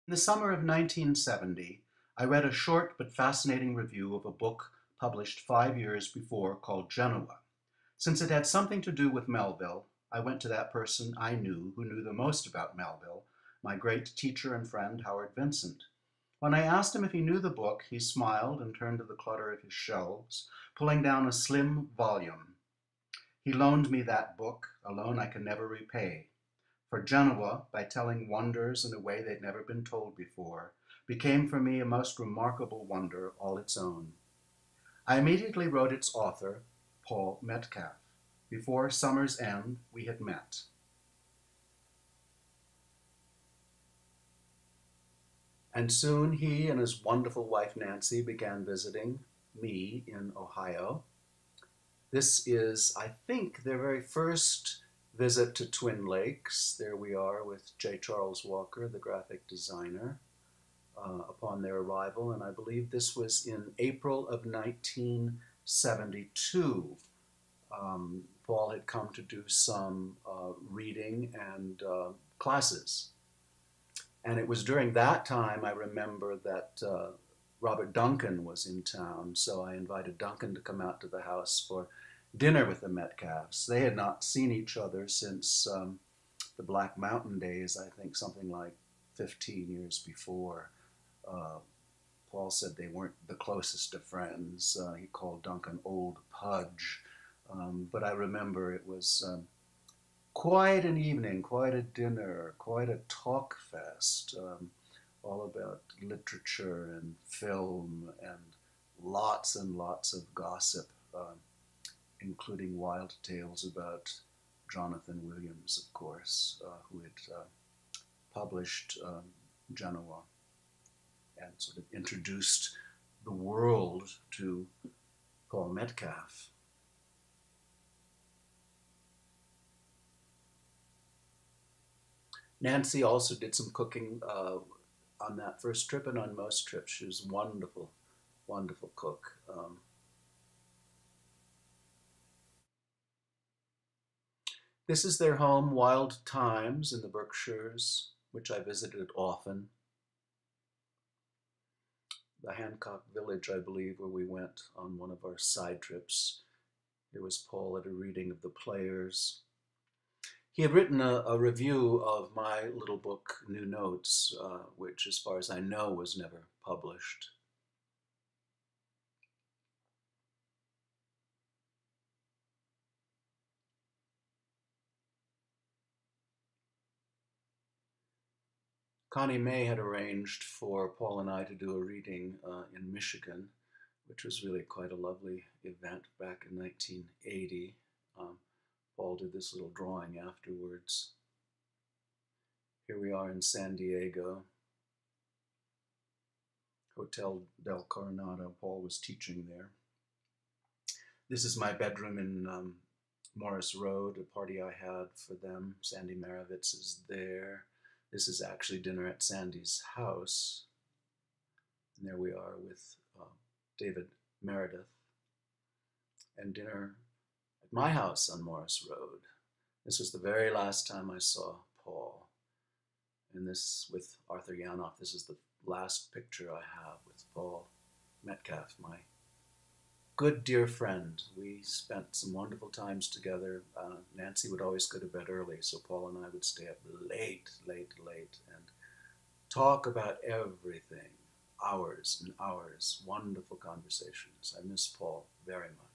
In the summer of 1970, I read a short but fascinating review of a book published 5 years before called Genoa. Since it had something to do with Melville, I went to that person I knew who knew the most about Melville, my great teacher and friend Howard Vincent. When I asked him if he knew the book, he smiled and turned to the clutter of his shelves, pulling down a slim volume. He loaned me that book, a loan I can never repay. For Genoa, by telling wonders in a way they'd never been told before, became for me a most remarkable wonder all its own. I immediately wrote its author, Paul Metcalf. Before summer's end, we had met. And soon he and his wonderful wife Nancy began visiting me in Ohio. This is, I think, their very first visit to Twin Lakes. There we are with J. Charles Walker, the graphic designer, upon their arrival. And I believe this was in April of 1972. Paul had come to do some reading and classes. And it was during that time I remember that Robert Duncan was in town, so I invited Duncan to come out to the house for dinner with the Metcalfs. They had not seen each other since the Black Mountain days, I think something like 15 years before. Paul said they weren't the closest of friends. He called Duncan Old Pudge. But I remember it was quite an evening, quite a dinner, quite a talk fest, all about literature and film and lots of gossip, including wild tales about Jonathan Williams, of course, who had published Genoa and sort of introduced the world to Paul Metcalf. Nancy also did some cooking on that first trip and on most trips. She was a wonderful, wonderful cook. This is their home, Wild Times, in the Berkshires, which I visited often. The Hancock Village, I believe, where we went on one of our side trips. Here was Paul at a reading of The Players. He had written a review of my little book, New Notes, which, as far as I know, was never published. Connie May had arranged for Paul and I to do a reading in Michigan, which was really quite a lovely event back in 1980. Paul did this little drawing afterwards. Here we are in San Diego, Hotel del Coronado. Paul was teaching there. This is my bedroom in Morris Road, a party I had for them. Sandy Marovitz is there. This is actually dinner at Sandy's house. And there we are with David Meredith. And dinner at my house on Morris Road. This was the very last time I saw Paul. And this with Arthur Yanoff. This is the last picture I have with Paul Metcalf, my good dear friend. We spent some wonderful times together. Nancy would always go to bed early, so Paul and I would stay up late, and talk about everything. Hours and hours. Wonderful conversations. I miss Paul very much.